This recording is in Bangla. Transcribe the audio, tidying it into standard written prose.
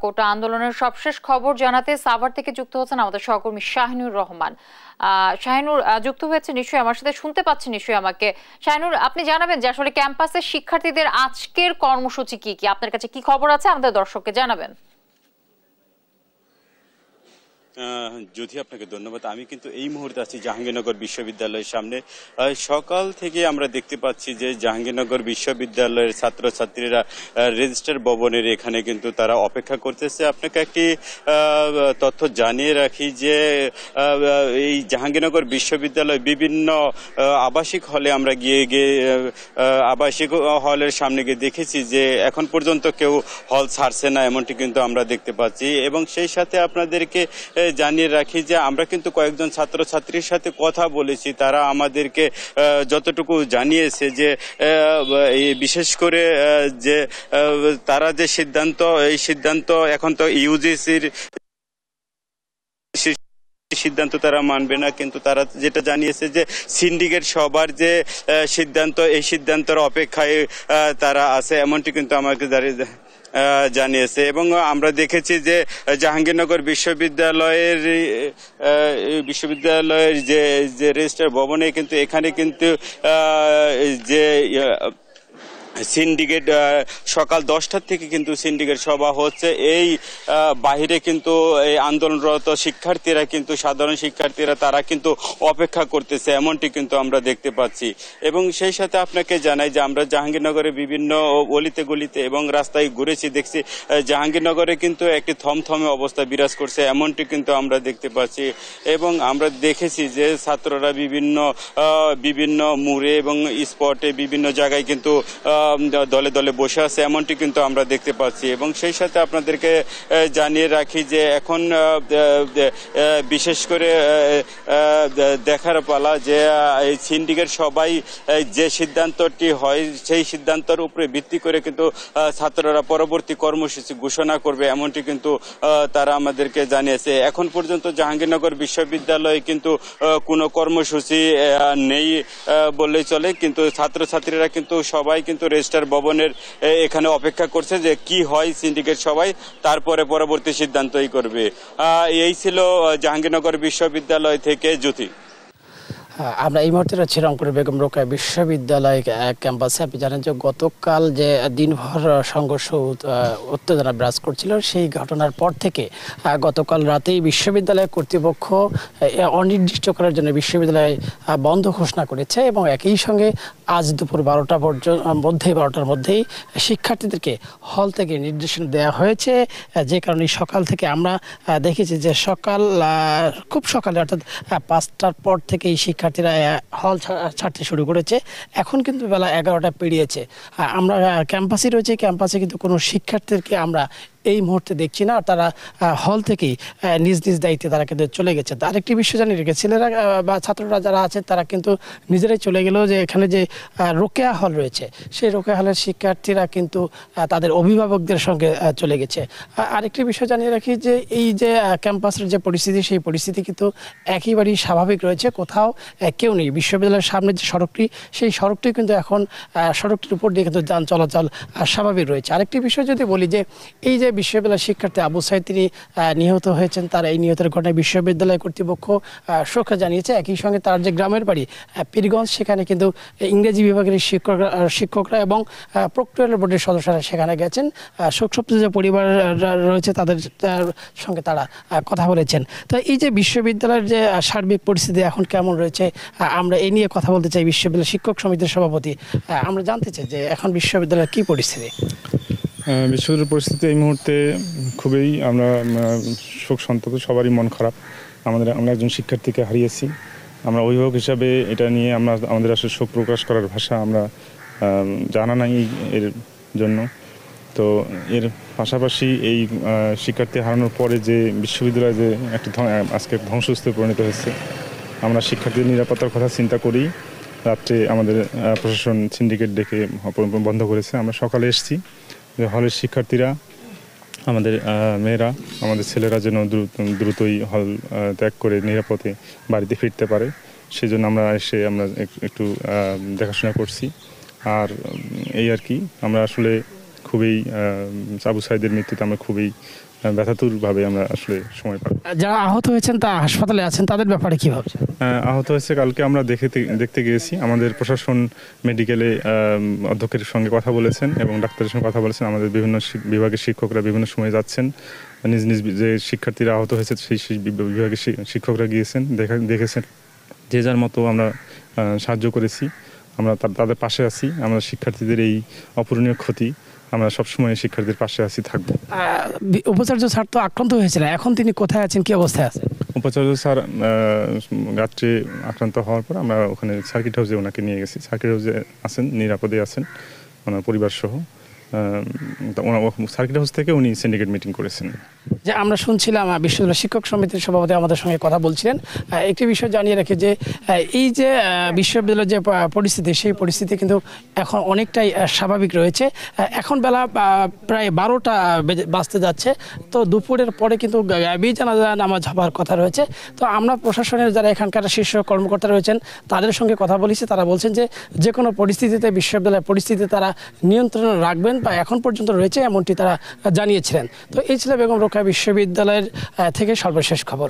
কোটা আন্দোলনের সবশেষ খবর জানাতে সাভার থেকে যুক্ত হচ্ছেন আমাদের সহকর্মী শাহিনুর রহমান। শাহিনুর যুক্ত হয়েছে নিশ্চয়ই, আমার সাথে শুনতে পাচ্ছেন নিশ্চয়ই আমাকে। শাহিনুর, আপনি জানাবেন যে আসলে ক্যাম্পাসের শিক্ষার্থীদের আজকের কর্মসূচি কি কি, আপনার কাছে কি খবর আছে আমাদের দর্শককে জানাবেন। জ্যোতি, আপনাকে ধন্যবাদ। আমি কিন্তু এই মুহূর্তে আছি জাহাঙ্গীরনগর বিশ্ববিদ্যালয়ের সামনে। সকাল থেকে আমরা দেখতে পাচ্ছি যে জাহাঙ্গীরনগর বিশ্ববিদ্যালয়ের ছাত্রছাত্রীরা রেজিস্ট্রার ভবনের এখানে কিন্তু তারা অপেক্ষা করতেছে। আপনাকে একটি তথ্য জানিয়ে রাখি যে এই জাহাঙ্গীরনগর বিশ্ববিদ্যালয় বিভিন্ন আবাসিক হলে আমরা গিয়ে আবাসিক হলের সামনে গিয়ে দেখেছি যে এখন পর্যন্ত কেউ হল ছাড়ছে না, এমনটি কিন্তু আমরা দেখতে পাচ্ছি। এবং সেই সাথে আপনাদেরকে জানিয়ে রাখি যে আমরা কিন্তু কয়েকজন ছাত্রছাত্রীর সাথে কথা বলেছি, তারা আমাদেরকে যতটুকু জানিয়েছে যে বিশেষ করে যে তারা যে সিদ্ধান্ত, এই সিদ্ধান্ত এখন তো ইউজিসির সিদ্ধান্ত তারা মানবে না, কিন্তু তারা যেটা জানিয়েছে যে সিন্ডিকেট সবার যে সিদ্ধান্ত, এই সিদ্ধান্তের অপেক্ষায় তারা আছে, এমনটি কিন্তু আমাকে জানিয়েছে। এবং আমরা দেখেছি যে জাহাঙ্গীরনগর বিশ্ববিদ্যালয়ের যে রেজিস্ট্রার ভবনে কিন্তু এখানে কিন্তু যে সিন্ডিকেট সকাল 10টার থেকে কিন্তু সিন্ডিকেট সভা হচ্ছে। এই বাহিরে কিন্তু এই আন্দোলনরত শিক্ষার্থীরা কিন্তু সাধারণ শিক্ষার্থীরা তারা কিন্তু অপেক্ষা করতেছে, এমনটি কিন্তু আমরা দেখতে পাচ্ছি। এবং সেই সাথে আপনাকে জানাই যে আমরা জাহাঙ্গীরনগরে বিভিন্ন অলিতে গলিতে এবং রাস্তায় ঘুরেছি, দেখছি জাহাঙ্গীরনগরে কিন্তু একটি থমথমে অবস্থা বিরাজ করছে, এমনটি কিন্তু আমরা দেখতে পাচ্ছি। এবং আমরা দেখেছি যে ছাত্ররা বিভিন্ন মোড়ে এবং স্পটে বিভিন্ন জায়গায় কিন্তু দলে দলে বসে আছে, এমনটি কিন্তু আমরা দেখতে পাচ্ছি। এবং সেই সাথে আপনাদেরকে জানিয়ে রাখি যে এখন বিশেষ করে দেখার পালা যে এই সিন্ডিকেট সবাই যে সিদ্ধান্তটি হয় সেই সিদ্ধান্তের উপরে ভিত্তি করে কিন্তু ছাত্ররা পরবর্তী কর্মসূচি ঘোষণা করবে, এমনটি কিন্তু তারা আমাদেরকে জানিয়েছে। এখন পর্যন্ত জাহাঙ্গীরনগর বিশ্ববিদ্যালয়ে কিন্তু কোনো কর্মসূচি নেই বললেই চলে, কিন্তু ছাত্রছাত্রীরা কিন্তু সবাই কিন্তু রেজিস্ট্রার ভবনের এখানে অপেক্ষা করছে যে কি হয় সিন্ডিকেট সবাই, তারপরে পরবর্তী সিদ্ধান্তই করবে। এই ছিল জাহাঙ্গীরনগর বিশ্ববিদ্যালয় থেকে জ্যোতি। আমরা এই মুহূর্তে রয়েছি রংপুরের বেগম রোকেয়া বিশ্ববিদ্যালয় ক্যাম্পাসে। আপনি জানেন যে গতকাল যে দিনভর সংঘর্ষ উত্তেজনা বিরাজ করছিল, সেই ঘটনার পর থেকে গতকাল রাতেই বিশ্ববিদ্যালয় কর্তৃপক্ষ অনির্দিষ্টকালের জন্য বিশ্ববিদ্যালয় বন্ধ ঘোষণা করেছে এবং একই সঙ্গে আজ দুপুর 12টার মধ্যেই শিক্ষার্থীদেরকে হল থেকে নির্দেশনা দেওয়া হয়েছে। যে কারণে সকাল থেকে আমরা দেখেছি যে খুব সকালে অর্থাৎ 5টার পর থেকেই শিক্ষার্থীরা হল ছাড়তে শুরু করেছে। এখন কিন্তু বেলা 11টা পেরিয়েছে। আমরা ক্যাম্পাসে রয়েছে, ক্যাম্পাসে কিন্তু কোনো শিক্ষার্থীদেরকে আমরা এই মুহূর্তে দেখছি না, তারা হল থেকেই নিজ নিজ দায়িত্বে তারা কিন্তু চলে গেছে। আরেকটি বিষয় জানিয়ে রেখে ছেলেরা বা ছাত্ররা যারা আছে তারা কিন্তু নিজেরাই চলে গেলেও যে এখানে যে রোকেয়া হল রয়েছে সেই রোকেয়া হলের শিক্ষার্থীরা কিন্তু তাদের অভিভাবকদের সঙ্গে চলে গেছে। আরেকটি বিষয় জানিয়ে রাখি যে এই যে ক্যাম্পাসের যে পরিস্থিতি, সেই পরিস্থিতি কিন্তু একেবারেই স্বাভাবিক রয়েছে, কোথাও কেউ নেই। বিশ্ববিদ্যালয়ের সামনে যে সড়কটি, সেই সড়কটি কিন্তু এখন সড়কটির উপর দিয়ে কিন্তু যান চলাচল স্বাভাবিক রয়েছে। আরেকটি বিষয় যদি বলি যে এই যে বিশ্ববিদ্যালয়ের শিক্ষার্থী আবু সাইদ তিনি নিহত হয়েছেন, তার এই নিহতের ঘটনায় বিশ্ববিদ্যালয় কর্তৃপক্ষ শোক জানিয়েছে। একই সঙ্গে তার যে গ্রামের বাড়ি পীরগঞ্জ, সেখানে কিন্তু ইংরেজি বিভাগের শিক্ষকরা এবং প্রক্টরিয়াল বোর্ডের সদস্যরা সেখানে গেছেন। শোকসপ্ত যে পরিবার রয়েছে তাদের সঙ্গে তারা কথা বলেছেন। তো এই যে বিশ্ববিদ্যালয়ের যে সার্বিক পরিস্থিতি এখন কেমন রয়েছে, আমরা এই নিয়ে কথা বলতে চাই বিশ্ববিদ্যালয় শিক্ষক সমিতির সভাপতি। আমরা জানতে চাই যে এখন বিশ্ববিদ্যালয়ের কী পরিস্থিতি? বিশ্ববিদ্যালয়ের পরিস্থিতি এই মুহূর্তে খুবই আমরা শোক সন্তপ্ত, সবারই মন খারাপ। আমরা একজন শিক্ষার্থীকে হারিয়েছি। আমরা অভিভাবক হিসাবে এটা নিয়ে আমাদের আসলে শোক প্রকাশ করার ভাষা আমরা জানা নাই এর জন্য। তো এর পাশাপাশি এই শিক্ষার্থী হারানোর পরে যে বিশ্ববিদ্যালয় যে আজকে ধ্বংসস্তূপে পরিণত হয়েছে, আমরা শিক্ষার্থীদের নিরাপত্তার কথা চিন্তা করি রাত্রে আমাদের প্রশাসন সিন্ডিকেট ডেকে বন্ধ করেছে। আমরা সকালে এসেছি যে হলের শিক্ষার্থীরা, আমাদের মেয়েরা, আমাদের ছেলেরা যেন দ্রুতই হল ত্যাগ করে নিরাপদে বাড়িতে ফিরতে পারে, সেজন্য আমরা একটু দেখাশোনা করছি। আর এই আর কি, আমরা আসলে খুবই আবু সাইদের মৃত্যুতে আমরা খুবই ব্যথাতুরভাবে আমরা আসলে সময় পাই। যারা আহত হয়েছেন তা হাসপাতালে আছেন, তাদের ব্যাপারে কি ভাবছেন? আহত হয়েছে, কালকে আমরা দেখতে গিয়েছি। আমাদের প্রশাসন মেডিকেলে অধ্যক্ষের সঙ্গে কথা বলেছেন এবং ডাক্তারের সঙ্গে কথা বলেছেন। আমাদের বিভিন্ন বিভাগের শিক্ষকরা বিভিন্ন সময় যাচ্ছেন, নিজ নিজ যে শিক্ষার্থীরা আহত হয়েছে সেই বিভাগের শিক্ষকরা গিয়েছেন, দেখেছেন। যে যার মতো আমরা সাহায্য করেছি, আমরা তাদের পাশে আছি। আমরা শিক্ষার্থীদের এই অপূরণীয় ক্ষতি, আমরা সবসময় শিক্ষার্থীদের পাশে আছি, থাকবো। উপাচার্য স্যার তো আক্রান্ত হয়েছিলেন, এখন তিনি কোথায় আছেন, কি অবস্থায় আছেন? উপাচার্য স্যার রাত্রে আক্রান্ত হওয়ার পর আমরা ওখানে সার্কিট হাউসে ওনাকে নিয়ে গেছি। সার্কিট হাউসে আছেন, নিরাপদে আছেন ওনার পরিবার সহ। সার্কিট হাউস থেকে উনি সিন্ডিকেট মিটিং করেছেন। যে আমরা শুনছিলাম বিশ্ববিদ্যালয় শিক্ষক সমিতির সভাপতি আমাদের সঙ্গে কথা বলছিলেন। একটি বিষয় জানিয়ে রাখি যে এই যে বিশ্ববিদ্যালয়ের যে পরিস্থিতি, সেই পরিস্থিতি কিন্তু এখন অনেকটাই স্বাভাবিক রয়েছে। এখন বেলা প্রায় 12টা বাজতে যাচ্ছে, তো দুপুরের পরে কিন্তু গায়েবী জানাজা নামাজ হবার কথা রয়েছে। তো আমরা প্রশাসনের যারা এখানকার শীর্ষ কর্মকর্তা রয়েছেন তাদের সঙ্গে কথা বলেছি, তারা বলছেন যে কোনো পরিস্থিতিতে বিশ্ববিদ্যালয়ের পরিস্থিতি তারা নিয়ন্ত্রণে রাখবেন বা এখন পর্যন্ত রয়েছে এমনটি তারা জানিয়েছিলেন। তো এই ছিল বেগম রোকেয়া বিশ্ববিদ্যালয়ের থেকে সর্বশেষ খবর।